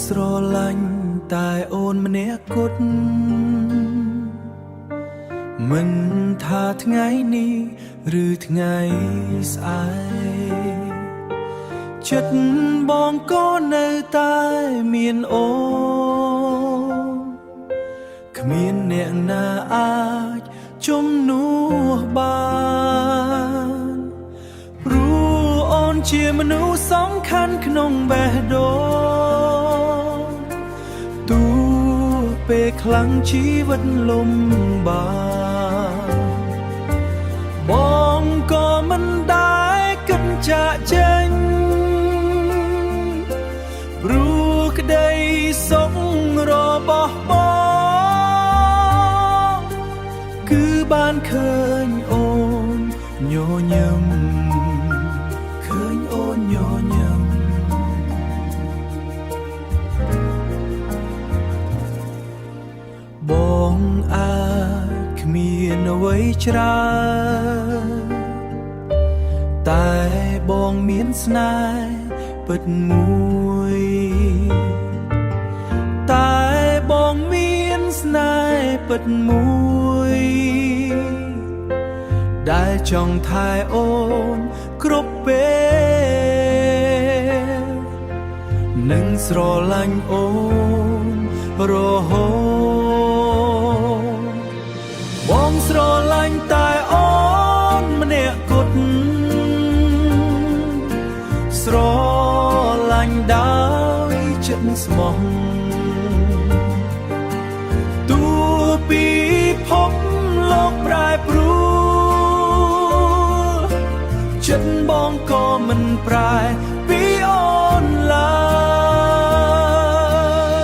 ស្រឡាញ់តែអូនម្នាក់គត់មិនថាថ្ងៃនេះឬថ្ងៃស្អែកចិត្តបងក៏នៅតែមានអូនគ្មានអ្នកណាអាចជំនួសបានព្រោះអូនជាមនុស្សសំខាន់ក្នុងបេះដូងទោះពេលខ្លាំងជីវិតលំបាកបងក៏មិនដែលគិតចាកចេញព្រោះក្តីសុខរបស់បងគឺបានឃើញអូនញញឹមឃើញអូនញញឹមបងអាចគ្មានអ្វីច្រើនតែបងមានស្នេហ៍ពិតមួយតែបងមានស្នេហ៍ពិតមួយដែលចង់ថែអូនគ្រប់ពេលនឹងស្រឡាញ់អូនរហូតបងស្រឡាញ់តែអូនម្នាក់គត់ស្រឡាញ់ដោយចិត្តស្មោះទោះពីភពលោកប្រែប្រួលចិត្តបងក៏មិនប្រែពីអូនឡើ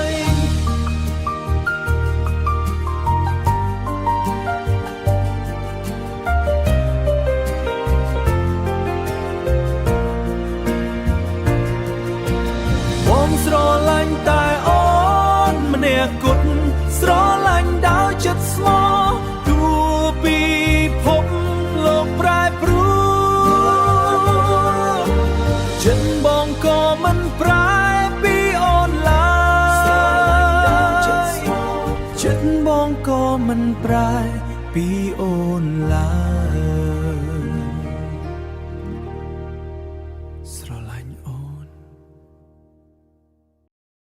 យបងស្រឡាញ់តែអូនម្នាក់គត់ស្រឡាញ់ដោយចិត្តស្មោះទោះពីភពលោកប្រែប្រួលចិត្តបងក៏មិនប្រែពីអូនឡើយចិត្តបងក៏មិនប្រែពីអូនឡើយ